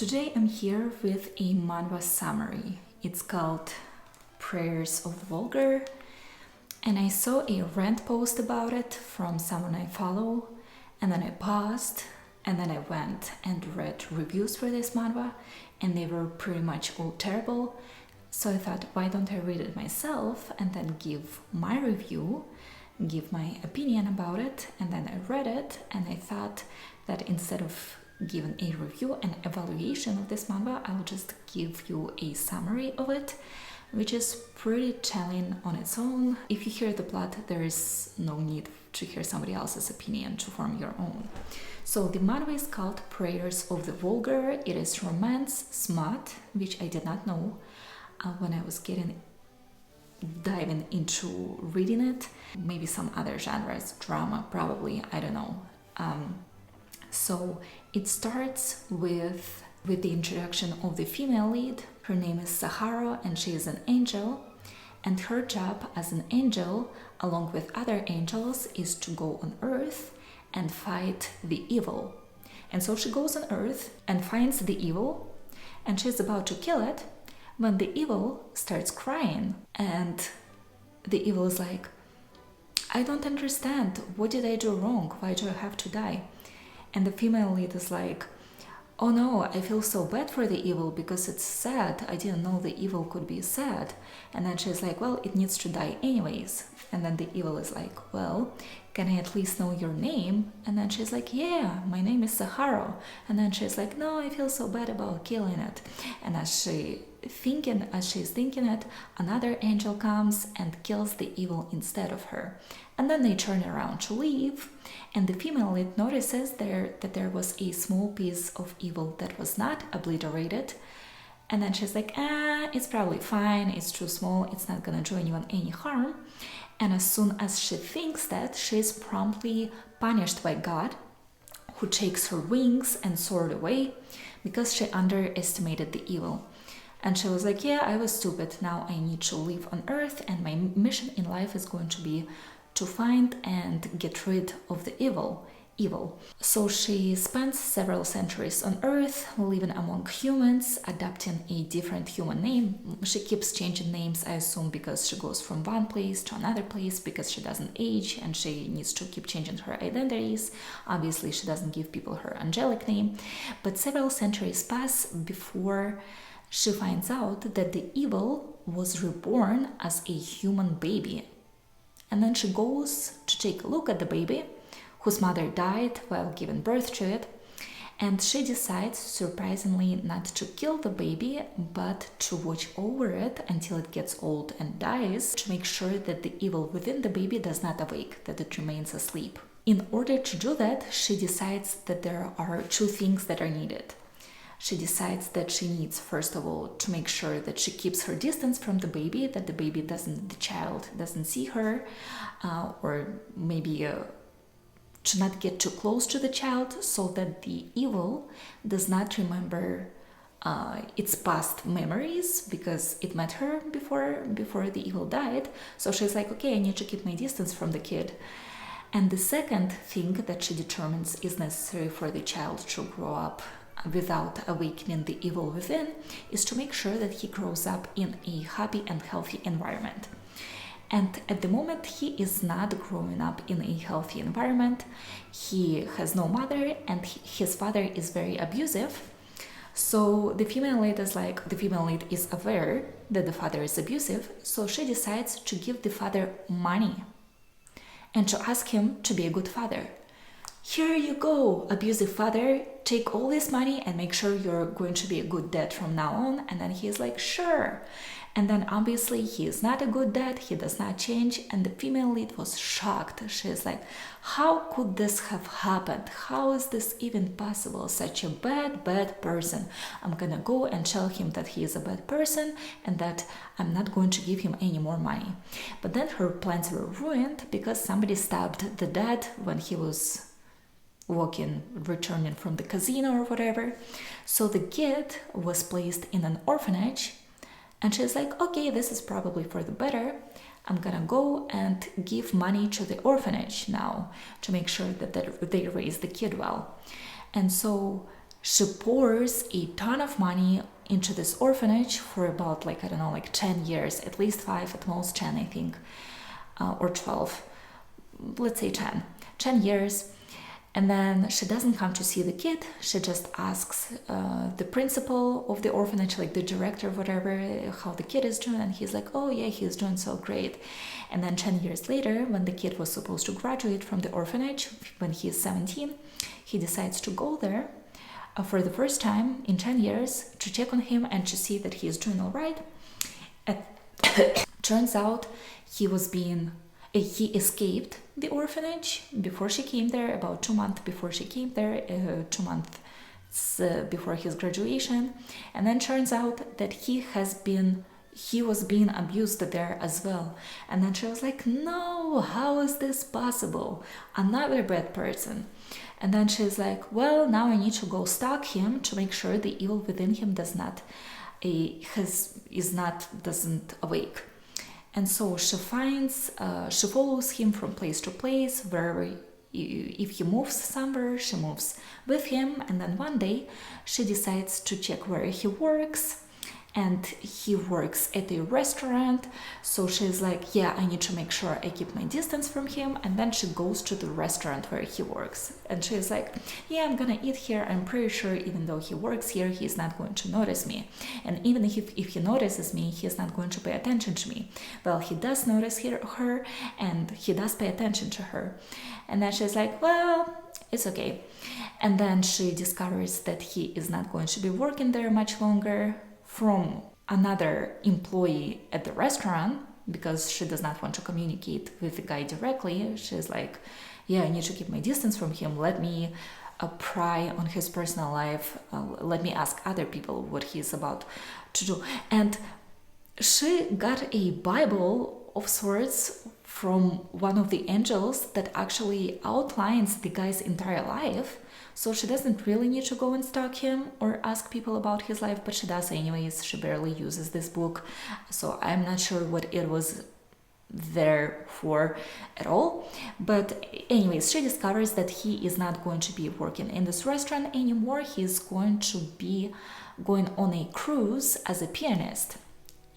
Today I'm here with a manhwa summary. It's called Prayers of the Vulgar, and I saw a rant post about it from someone I follow, and then I paused, and then I went and read reviews for this manhwa, and they were pretty much all terrible. So I thought, why don't I read it myself and then give my review, give my opinion about it. And then I read it, and I thought that instead of giving a review and evaluation of this manhwa, I'll just give you a summary of it, which is pretty telling on its own. If you hear the plot, there is no need to hear somebody else's opinion to form your own. So the manhwa is called Prayers of the Vulgar. It is romance smut, which I did not know when I was diving into reading it. Maybe some other genres, drama, probably, I don't know. So it starts with the introduction of the female lead. Her name is Sahara, and she is an angel, and her job as an angel, along with other angels, is to go on Earth and fight the evil. And so she goes on Earth and finds the evil, and she's about to kill it when the evil starts crying, and the evil is like, I don't understand. What did I do wrong? Why do I have to die? And the female lead is like, oh no, I feel so bad for the evil because it's sad. I didn't know the evil could be sad. And then she's like, well, it needs to die anyways. And then the evil is like, well, can I at least know your name? And then she's like, yeah, my name is Sahara. And then she's like, no, I feel so bad about killing it. And as she's thinking it, another angel comes and kills the evil instead of her. And then they turn around to leave, and the female lead notices that there was a small piece of evil that was not obliterated. And then she's like, it's probably fine, it's too small, it's not gonna do anyone any harm. And as soon as she thinks that, she's promptly punished by God, who takes her wings and soared away because she underestimated the evil. And she was like, yeah, I was stupid. Now I need to live on Earth, and my mission in life is going to be to find and get rid of the evil. So she spends several centuries on Earth, living among humans, adopting a different human name. She keeps changing names, I assume, because she goes from one place to another place, because she doesn't age and she needs to keep changing her identities. Obviously, she doesn't give people her angelic name. But several centuries pass before she finds out that the evil was reborn as a human baby. And then she goes to take a look at the baby, whose mother died while giving birth to it, and she decides, surprisingly, not to kill the baby, but to watch over it until it gets old and dies, to make sure that the evil within the baby does not awake, that it remains asleep. In order to do that, she decides that there are two things that are needed. She decides that she needs, first of all, to make sure that she keeps her distance from the baby, that the child doesn't see her, or maybe to not get too close to the child, so that the evil does not remember its past memories, because it met her before the evil died. So she's like, okay, I need to keep my distance from the kid. And the second thing that she determines is necessary for the child to grow up without awakening the evil within is to make sure that he grows up in a happy and healthy environment. And at the moment, he is not growing up in a healthy environment. He has no mother, and his father is very abusive. So the female lead is aware that the father is abusive, so she decides to give the father money and to ask him to be a good father. Here you go, abusive father, take all this money and make sure you're going to be a good dad from now on. And then he's like, sure. And then obviously he is not a good dad, he does not change, and the female lead was shocked. She's like, how could this have happened? How is this even possible? Such a bad person. I'm gonna go and tell him that he is a bad person and that I'm not going to give him any more money. But then her plans were ruined because somebody stabbed the dad when he was returning from the casino or whatever. So the kid was placed in an orphanage, and she's like, okay, this is probably for the better. I'm gonna go and give money to the orphanage now to make sure that they raise the kid well. And so she pours a ton of money into this orphanage for about, like, I don't know, like 10 years, at least 5, at most 10, I think, or 12, let's say 10 years. And then she doesn't come to see the kid. She just asks the principal of the orphanage, like the director, whatever, how the kid is doing. And he's like, oh yeah, he's doing so great. And then 10 years later, when the kid was supposed to graduate from the orphanage, when he's 17, he decides to go there for the first time in 10 years to check on him and to see that he is doing all right. And turns out he escaped the orphanage before she came there, about 2 months before she came there, 2 months before his graduation. And then turns out that he was being abused there as well. And then she was like, no, how is this possible? Another bad person. And then she's like, well, now I need to go stalk him to make sure the evil within him doesn't awake. And so she follows him from place to place, wherever, if he moves somewhere, she moves with him. And then one day she decides to check where he works, and he works at a restaurant. So she's like, yeah, I need to make sure I keep my distance from him. And then she goes to the restaurant where he works, and she's like, yeah, I'm gonna eat here. I'm pretty sure even though he works here, he's not going to notice me. And even if he notices me, he's not going to pay attention to me. Well, he does notice her, and he does pay attention to her. And then she's like, well, it's okay. And then she discovers that he is not going to be working there much longer, from another employee at the restaurant, because she does not want to communicate with the guy directly. She's like, yeah, I need to keep my distance from him. Let me pry on his personal life. Let me ask other people what he's about to do. And she got a Bible of sorts from one of the angels that actually outlines the guy's entire life. So she doesn't really need to go and stalk him or ask people about his life, but she does anyways. She barely uses this book, so I'm not sure what it was there for at all. But anyways, she discovers that he is not going to be working in this restaurant anymore. He's going to be going on a cruise as a pianist.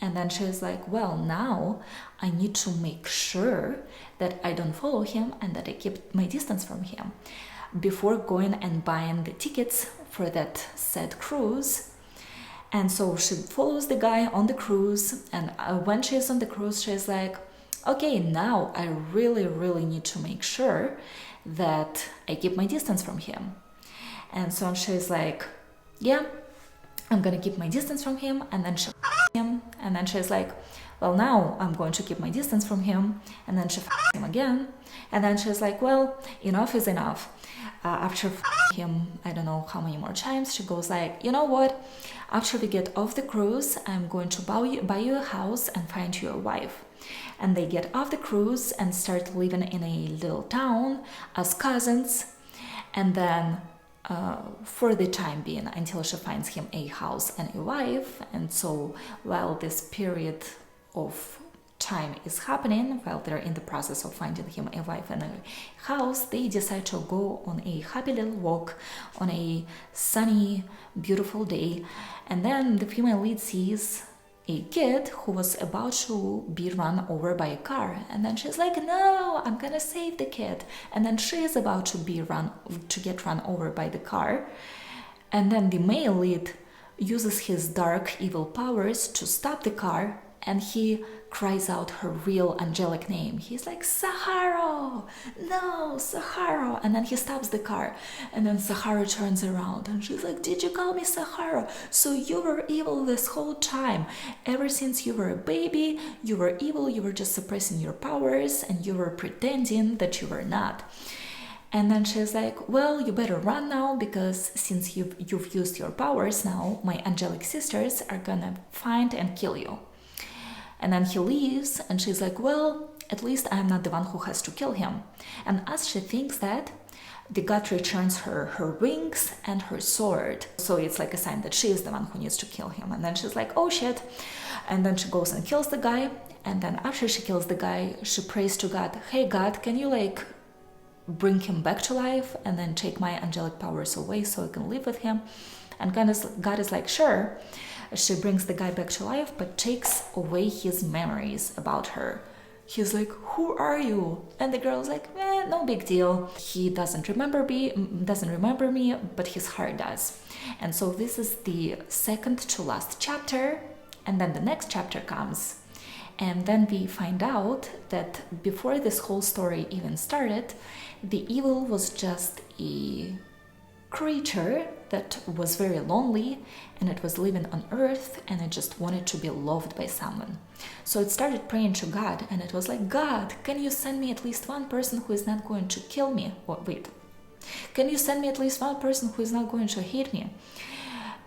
And then she's like, well, now I need to make sure that I don't follow him and that I keep my distance from him before going and buying the tickets for that said cruise. And so she follows the guy on the cruise, and when she's on the cruise, she's like, okay, now I really, really need to make sure that I keep my distance from him. And so she's like, yeah, I'm gonna keep my distance from him. And then and then she's like, well, now I'm going to keep my distance from him. And then she him again. And then she's like, well, enough is enough. After him, I don't know how many more times, she goes like, you know what? After we get off the cruise, I'm going to buy you a house and find you a wife. And they get off the cruise and start living in a little town as cousins. And then for the time being, until she finds him a house and a wife. And so while this period of time is happening, while they're in the process of finding him a wife and a house, they decide to go on a happy little walk on a sunny, beautiful day. And then the female lead sees a kid who was about to be run over by a car, and then she's like, no, I'm gonna save the kid. And then she is about to get run over by the car, and then the male lead uses his dark evil powers to stop the car, and he cries out her real angelic name. He's like, Sahara! No, Sahara! And then he stops the car, and then Sahara turns around and she's like, did you call me Sahara? So you were evil this whole time. Ever since you were a baby, you were evil, you were just suppressing your powers and you were pretending that you were not. And then she's like, well, you better run now, because since you've used your powers now, my angelic sisters are gonna find and kill you. And then he leaves, and she's like, well, at least I'm not the one who has to kill him. And as she thinks that, the god returns her wings and her sword. So it's like a sign that she is the one who needs to kill him. And then she's like, oh shit. And then she goes and kills the guy. And then after she kills the guy, she prays to God, hey God, can you bring him back to life and then take my angelic powers away so I can live with him. And God is like, sure. She brings the guy back to life, but takes away his memories about her. He's like, who are you? And the girl is like, no big deal. He doesn't remember me, but his heart does. And so this is the second to last chapter. And then the next chapter comes. And then we find out that before this whole story even started, the evil was just a creature that was very lonely, and it was living on earth, and it just wanted to be loved by someone. So it started praying to God, and it was like, God, can you send me at least one person who is not going to kill me? Can you send me at least one person who is not going to hate me?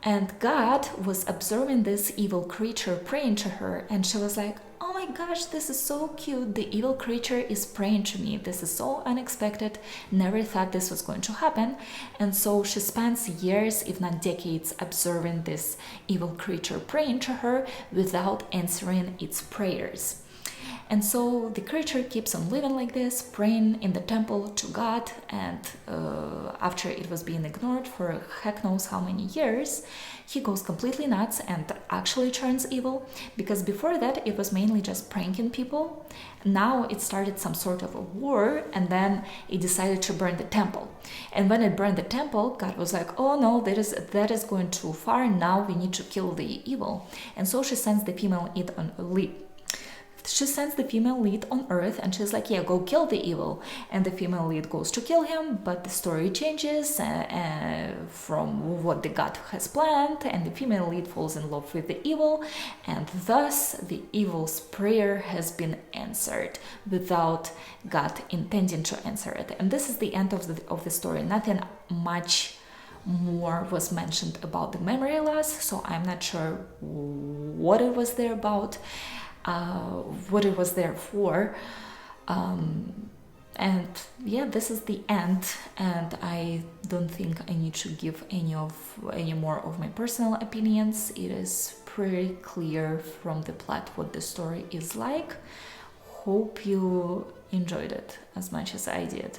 And God was observing this evil creature praying to her, and she was like, oh my gosh, this is so cute. The evil creature is praying to me. This is so unexpected. Never thought this was going to happen. And so she spends years, if not decades, observing this evil creature praying to her without answering its prayers. And so the creature keeps on living like this, praying in the temple to God, and after it was being ignored for heck knows how many years, he goes completely nuts and actually turns evil, because before that it was mainly just pranking people. Now it started some sort of a war, and then it decided to burn the temple. And when it burned the temple, God was like, oh no, that is going too far, now we need to kill the evil. And so she sends the female lead on earth, and she's like, yeah, go kill the evil. And the female lead goes to kill him, but the story changes from what the god has planned, and the female lead falls in love with the evil, and thus the evil's prayer has been answered without God intending to answer it. And this is the end of the story. Nothing much more was mentioned about the memory loss, so I'm not sure what it was there about. What it was there for, and yeah, this is the end, and I don't think I need to give any more of my personal opinions. It is pretty clear from the plot what the story is like. Hope you enjoyed it as much as I did.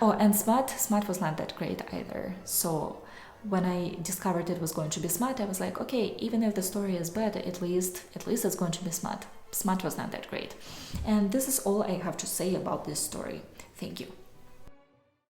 Oh, and Smut was not that great either, so when I discovered it was going to be smut, I was like, okay, even if the story is bad, at least it's going to be smut. Smut was not that great. And this is all I have to say about this story. Thank you.